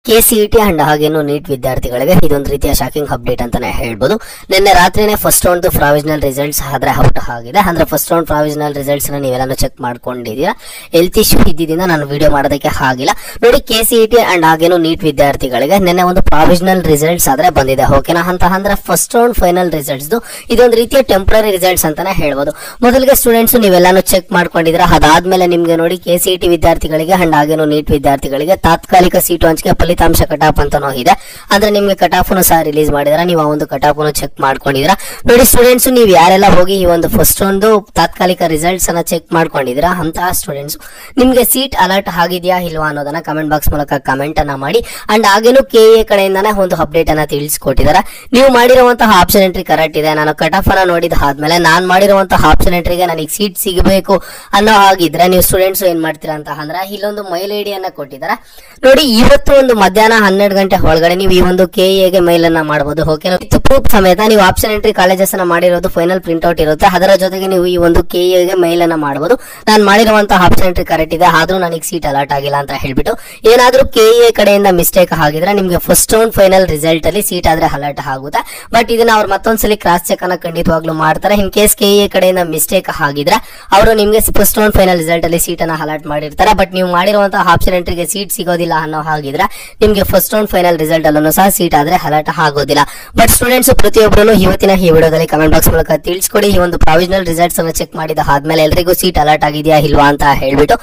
KCET and ಹಾಗೇನು neat ವಿದ್ಯಾರ್ಥಿಗಳಿಗೆ ಇದೊಂದು ರೀತಿಯ ಶಾಕಿಂಗ್ ಅಪ್ಡೇಟ್ ಅಂತಾನೆ ಹೇಳ್ಬೋದು. ನಿನ್ನೆ ರಾತ್ರಿನೇ ಫಸ್ಟ್ ರೌಂಡ್ ಪ್ರಾವಿಷನಲ್ ರಿಸಲ್ಟ್ಸ್ ಆದ್ರೆ ಔಟ್ ಆಗಿದೆ. ಅಂದ್ರೆ ಫಸ್ಟ್ ರೌಂಡ್ ಪ್ರಾವಿಷನಲ್ ರಿಸಲ್ಟ್ಸ್ ನೀವೆಲ್ಲಾನು ಚೆಕ್ ಮಾಡ್ಕೊಂಡಿದ್ದೀರಾ. ಹೆಲ್ತ್ ಇಶ್ಯೂ ಇದ್ದಿದ್ದರಿಂದ ನಾನು ವಿಡಿಯೋ ಮಾಡೋದಕ್ಕೆ ಆಗಿಲ್ಲ. ನೋಡಿ, KCET ಅಂಡ್ ಹಾಗೇನು ನೀಟ್ ವಿದ್ಯಾರ್ಥಿಗಳಿಗೆ ನಿನ್ನೆ ಒಂದು ಪ್ರಾವಿಷನಲ್ ರಿಸಲ್ಟ್ಸ್ ಆದ್ರೆ ಬಂದಿದೆ. ಓಕೆನಾ ಅಂತ ಅಂದ್ರೆ ಫಸ್ಟ್ ರೌಂಡ್ ಫೈನಲ್ ರಿಸಲ್ಟ್ಸ್ ಇದೊಂದು ರೀತಿಯ ಟೆಂಪರರಿ ರಿಸಲ್ಟ್ಸ್ ಅಂತಾನೆ ಹೇಳ್ಬೋದು. ಮೊದಲಿಗೆ ಸ್ಟೂಡೆಂಟ್ಸ್ ನೀವೆಲ್ಲಾನು ಚೆಕ್ ಮಾಡ್ಕೊಂಡಿದ್ದೀರಾ. ಅದಾದ್ಮೇಲೆ ನಿಮ್ಗೆ ನೋಡಿ KCET ವಿದ್ಯಾರ್ಥಿಗಳಿಗೆ ಅಂಡ್ ಹಾಗೇನು ನೀಟ್ ವಿದ್ಯಾರ್ಥಿಗಳಿಗೆ ತಾತ್ಕಾಲಿಕ ಸೀಟು ಹಂಚಿಕೆ ಫಲಿತಾಂಶ ಕಟಾಫ್ ಅಂತಾನೂ ಇದೆ. ಅಂದ್ರೆ ನಿಮ್ಗೆ ಕಟಾಫ್ ಸಹ ರಿಲೀಸ್ ಮಾಡಿದಾರೆ. ನೀವು ಆ ಒಂದು ಕಟಾಫ್ ಚೆಕ್ ಮಾಡ್ಕೊಂಡಿದ್ದೀರಾ. ನೋಡಿ ಸ್ಟೂಡೆಂಟ್ಸ್, ನೀವು ಯಾರೆಲ್ಲ ಹೋಗಿ ಈ ಒಂದು ಫಸ್ಟ್ ಒಂದು ತಾತ್ಕಾಲಿಕ ರಿಸಲ್ಟ್ಸ್ ಅನ್ನ ಚೆಕ್ ಮಾಡ್ಕೊಂಡಿದ್ದೀರಾ ಅಂತಹ ಸ್ಟೂಡೆಂಟ್ಸ್ ನಿಮ್ಗೆ ಸೀಟ್ ಅಲರ್ಟ್ ಆಗಿದೆಯಾ ಇಲ್ವಾ ಅನ್ನೋದನ್ನ ಕಮೆಂಟ್ ಬಾಕ್ಸ್ ಮೂಲಕ ಕಮೆಂಟ್ ಅನ್ನ ಮಾಡಿ. ಅಂಡ್ ಹಾಗೇನು KA ಕಡೆಯಿಂದಾನೆ ಒಂದು ಅಪ್ಡೇಟ್ ಅನ್ನ ತಿಳಿಸ್ಕೊಟ್ಟಿದ್ದಾರೆ. ನೀವು ಮಾಡಿರುವಂತಹ ಆಪ್ಷನ್ ಎಂಟ್ರಿ ಕರೆಕ್ಟ್ ಇದೆ. ನಾನು ಕಟಾಫ್ ಅನ್ನ ನೋಡಿದ ಆದ್ಮೇಲೆ ನಾನು ಮಾಡಿರುವಂತಹ ಆಪ್ಷನ್ ಎಂಟ್ರಿಗೆ ನನಗೆ ಸೀಟ್ ಸಿಗಬೇಕು ಅನ್ನೋ ಹಾಗಿದ್ರೆ ನೀವು ಸ್ಟೂಡೆಂಟ್ಸ್ ಏನ್ ಮಾಡ್ತೀರಾ ಅಂತ ಅಂದ್ರೆ ಇಲ್ಲೊಂದು ಮೈಲ್ ಐಡಿ ಅನ್ನ ಕೊಟ್ಟಿದ್ದಾರೆ. ನೋಡಿ, ಇವತ್ತು ಒಂದು ಮಧ್ಯಾಹ್ನ 12 ಗಂಟೆ ಒಳಗಡೆ ನೀವು ಈ ಒಂದು KA ಮೈಲ್ ಅನ್ನ ಮಾಡಬಹುದು. ಓಕೆ, ವಿತ್ ಪ್ರೂಫ್ ಸಮೇತ ನೀವು ಆಪ್ಷನ್ ಎಂಟ್ರಿ ಕಾಲೇಜಸ್ ಅನ್ನ ಮಾಡಿರೋದು ಫೈನಲ್ ಪ್ರಿಂಟ್ ಔಟ್ ಇರುತ್ತೆ. ಅದರ ಜೊತೆಗೆ ನೀವು ಈ ಒಂದು KA ಮೈಲ್ ಅನ್ನ ಮಾಡಬಹುದು. ನಾನು ಮಾಡಿರುವಂತಹ ಆಪ್ಷನ್ ಎಂಟ್ರಿ ಕರೆಕ್ಟ್ ಇದೆ, ಆದ್ರೂ ನನಗೆ ಸೀಟ್ ಅಲರ್ಟ್ ಆಗಿಲ್ಲ ಅಂತ ಹೇಳ್ಬಿಟ್ಟು. ಏನಾದ್ರೂ KA ಕಡೆಯಿಂದ ಮಿಸ್ಟೇಕ್ ಆಗಿದ್ರೆ ನಿಮ್ಗೆ ಫಸ್ಟ್ ರೌಂಡ್ ಫೈನಲ್ ರಿಸಲ್ಟ್ ಅಲ್ಲಿ ಸೀಟ್ ಆದ್ರೆ ಅಲರ್ಟ್ ಆಗುತ್ತೆ. ಬಟ್ ಇದನ್ನ ಅವ್ರು ಮತ್ತೊಂದ್ಸಲಿ ಕ್ರಾಸ್ ಚೆಕ್ ಅನ್ನ ಖಂಡಿತವಾಗ್ಲೂ ಮಾಡ್ತಾರೆ. ಇನ್ ಕೇಸ್ KA ಕಡೆಯಿಂದ ಮಿಸ್ಟೇಕ್ ಆಗಿದ್ರೆ ಅವರು ನಿಮ್ಗೆ ಫಸ್ಟ್ ರೌಂಡ್ ಫೈನಲ್ ರಿಸಲ್ಟ್ ಅಲ್ಲಿ ಸೀಟ್ ಅನ್ನ ಅಲರ್ಟ್ ಮಾಡಿರ್ತಾರೆ. ಬಟ್ ನೀವು ಮಾಡಿರುವಂತಹ ಆಪ್ಷನ್ ಎಂಟ್ರಿಗೆ ಸೀಟ್ ಸಿಗೋದಿಲ್ಲ ಅನ್ನೋ ಹಾಗಿದ್ರೆ ನಿಮ್ಗೆ ಫಸ್ಟ್ ರೌಂಡ್ ಫೈನಲ್ ರಿಸಲ್ಟ್ ಅಲ್ಲೂ ಸಹ ಸೀಟ್ ಆದ್ರೆ ಅಲರ್ಟ್ ಆಗೋದಿಲ್ಲ. ಬಟ್ ಸ್ಟೂಡೆಂಟ್ಸ್ ಪ್ರತಿಯೊಬ್ಬರು ಇವತ್ತಿನ ಈ ವಿಡಿಯೋದಲ್ಲಿ ಕಮೆಂಟ್ ಬಾಕ್ಸ್ ಮೂಲಕ ತಿಳಿಸ್ಕೊಡಿ. ಈ ಒಂದು ಪ್ರಾವಿಷನಲ್ ರಿಸಲ್ಟ್ಸ್ ಅನ್ನು ಚೆಕ್ ಮಾಡಿದ ಆದ್ಮೇಲೆ ಎಲ್ಲರಿಗೂ ಸೀಟ್ ಅಲರ್ಟ್ ಆಗಿದೆಯಾ ಇಲ್ವಾ ಅಂತ ಹೇಳ್ಬಿಟ್ಟು.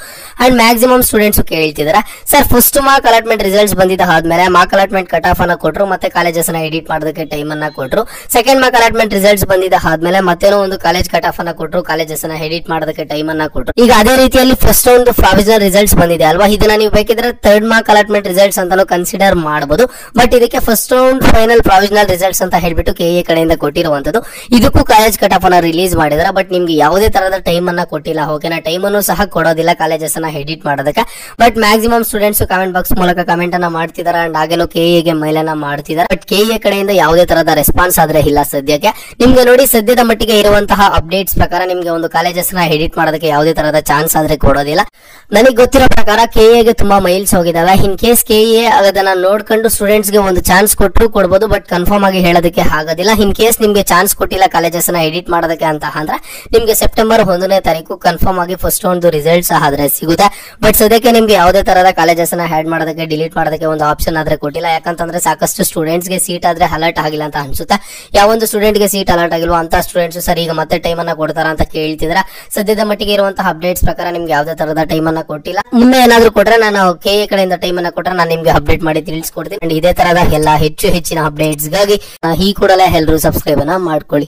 ಅಂಡ್ ಮ್ಯಾಕ್ಸಿಮಮ್ ಸ್ಟೂಡೆಂಟ್ಸ್ ಕೇಳ್ತಿದ್ದಾರೆ, sir first mark allotment results ಬಂದಿದ್ದ ಆದ್ಮೇಲೆ ಮಾರ್ಕ್ ಅಲಾಟ್ಮೆಂಟ್ ಕಟ್ ಆಫ್ ಅನ್ನ ಕೊಟ್ಟರು, ಮತ್ತೆ ಕಾಲೇಜಸ್ ಅನ್ನ ಎಡಿಟ್ ಮಾಡೋದಕ್ಕೆ ಟೈಮ್ ಅನ್ನ ಕೊಟ್ಟರು. ಸೆಕೆಂಡ್ ಮಾರ್ಕ್ ಅಲಾಟ್ಮೆಂಟ್ ರಿಸಲ್ಟ್ಸ್ ಬಂದಿದ್ದ ಆದ್ಮೇಲೆ ಮತ್ತೇನೋ ಒಂದು ಕಾಲೇಜ್ ಕಟ್ ಆಫ್ ಅನ್ನ ಕೊಟ್ಟರು, ಕಾಲೇಜಸ್ ಅನ್ನ ಎಡಿಟ್ ಮಾಡೋದಕ್ಕೆ ಟೈಮ್ ಅನ್ನ ಕೊಟ್ಟರು. ಈಗ ಅದೇ ರೀತಿಯಲ್ಲಿ ಫಸ್ಟ್ ಒಂದು ಪ್ರಾವಿಷನಲ್ ರಿಸಲ್ಟ್ಸ್ ಬಂದಿದೆ ಅಲ್ವಾ, ಇದನ್ನ ನೀವು ಬೇಕಿದ್ರೆ ಥರ್ಡ್ ಮಾರ್ಕ್ ಅಲಾಟ್ಮೆಂಟ್ ರಿಸಲ್ಟ್ಸ್ ಅಂತಾನು ಕನ್ಸಿಡರ್ ಮಾಡಬಹುದು. ಬಟ್ ಇದಕ್ಕೆ first round final provisional results ಅಂತ ಹೇಳ್ಬಿಟ್ಟು KA ಕಡೆಯಿಂದ ಕೊಟ್ಟಿರುವಂತದ್ದು. ಇದಕ್ಕೂ ಕಾಲೇಜ್ ಕಟ್ ಆಫ್ ಅನ್ನ ರಿಲೀಸ್ ಮಾಡಿದಾರೆ. ಬಟ್ ನಿಮ್ಗೆ ಯಾವುದೇ ತರಹದ ಟೈಮ್ ಅನ್ನ ಕೊಟ್ಟಿಲ್ಲ. ಓಕೆನಾ, ಟೈಮ್ ಅನ್ನು ಸಹ ಕೊಡೋದಿಲ್ಲ ಕಾಲೇಜಸ್ ಅನ್ನ ಎಡಿಟ್ ಮಾಡೋದಕ್ಕೆ. But maximum students comment box ಮೂಲಕ ಕಮೆಂಟ್ ಅನ್ನ ಮಾಡ್ತಿದ್ದಾರೆ. ಅಂಡ್ ಹಾಗೇನು KA ಮೈಲ್ ಅನ್ನ ಮಾಡ್ತಿದ್ದಾರೆ. ಬಟ್ KA ಕಡೆಯಿಂದ ಯಾವುದೇ ತರಹದ ರೆಸ್ಪಾನ್ಸ್ ಆದ್ರೆ ಇಲ್ಲ ಸದ್ಯಕ್ಕೆ. ನಿಮ್ಗೆ ನೋಡಿ, ಸದ್ಯದ ಮಟ್ಟಿಗೆ ಇರುವಂತಹ ಅಪ್ಡೇಟ್ಸ್ ಪ್ರಕಾರ ನಿಮ್ಗೆ ಒಂದು ಕಾಲೇಜಸ್ ನ ಎಡಿಟ್ ಮಾಡೋದಕ್ಕೆ ಯಾವುದೇ ತರಹದ ಚಾನ್ಸ್ ಆದ್ರೆ ಕೊಡೋದಿಲ್ಲ. ನನಗೆ ಗೊತ್ತಿರೋ ಪ್ರಕಾರ KA ತುಂಬಾ ಮೈಲ್ಸ್ ಹೋಗಿದಾವೆ. ಇನ್ ಕೇಸ್ KA ಅದನ್ನ ನೋಡ್ಕೊಂಡು ಸ್ಟೂಡೆಂಟ್ಸ್ ಗೆ ಒಂದು ಚಾನ್ಸ್ ಕೊಟ್ಟರು ಕೊಡಬಹುದು. ಬಟ್ ಕನ್ಫರ್ಮ್ ಆಗಿ ಹೇಳೋದಕ್ಕೆ ಆಗೋದಿಲ್ಲ. ಇನ್ ಕೇಸ್ ನಿಮ್ಗೆ ಚಾನ್ಸ್ ಕೊಟ್ಟಿಲ್ಲ ಕಾಲೇಜಸ್ ನ ಎಡಿಟ್ ಮಾಡೋದಕ್ಕೆ ಅಂತ ಅಂದ್ರೆ ನಿಮ್ಗೆ ಸೆಪ್ಟೆಂಬರ್ 1ನೇ ತಾರೀಕು ಕನ್ಫರ್ಮ್ ಆಗಿ ಫಸ್ಟ್ ಒಂದು ರಿಸಲ್ಟ್ಸ್ ಆದ್ರೆ ಸಿಗುತ್ತೆ. ಬಟ್ ಸದ್ಯಕ್ಕೆ ನಿಮ್ಗೆ ಯಾವುದೇ ತರಹದ ಕಾಲೇಜಸ್ ನ ಆಡ್ ಮಾಡೋದಕ್ಕೆ ಡಿಲೀಟ್ ಮಾಡೋದಕ್ಕೆ ಒಂದು ಆಪ್ಷನ್ ಆದ್ರೆ ಕೊಟ್ಟಿಲ್ಲ. ಯಾಕಂತಂದ್ರೆ ಸಾಕಷ್ಟು ಸ್ಟೂಡೆಂಟ್ಸ್ ಗೆ ಸೀಟ್ ಆದ್ರೆ ಅಲರ್ಟ್ ಆಗಿಲ್ಲ ಅಂತ ಅನ್ಸುತ್ತೆ. ಯಾವೊಂದು ಸ್ಟೂಡೆಂಟ್ ಗೆ ಸೀಟ್ ಅಲರ್ಟ್ ಆಗಿಲ್ವೋ ಅಂತ ಸ್ಟೂಡೆಂಟ್ಸ್ ಸರ್ ಈಗ ಮತ್ತೆ ಟೈಮ್ ಅನ್ನ ಕೊಡ್ತಾರ ಅಂತ ಕೇಳ್ತಿದ್ರ. ಸದ್ಯದ ಮಟ್ಟಿಗೆ ಇರುವಂತಹ ಅಪ್ಡೇಟ್ಸ್ ಪ್ರಕಾರ ನಿಮ್ಗೆ ಯಾವುದೇ ತರಹದ ಟೈಮ್ ಅನ್ನ ಕೊಟ್ಟಿಲ್ಲ. ಮುಂದೆ ಏನಾದ್ರು ಕೊಟ್ರೆ ನಾನು KA ಕಡೆಯಿಂದ ಟೈಮ್ ಅನ್ನ ಕೊಟ್ರೆ ನಾನು ನಿಮ್ಗೆ ಅಪ್ಡೇಟ್ ಮಾಡಿ ತಿಳಿಸ್ಕೊಡ್ತೀನಿ. ಇದೇ ತರಹದ ಎಲ್ಲ ಹೆಚ್ಚಿನ ಅಪ್ಡೇಟ್ಸ್ ಗಾಗಿ ಈ ಕೂಡಲೇ ಎಲ್ಲರೂ ಸಬ್ಸ್ಕ್ರೈಬ್ ಅನ್ನ ಮಾಡ್ಕೊಳ್ಳಿ.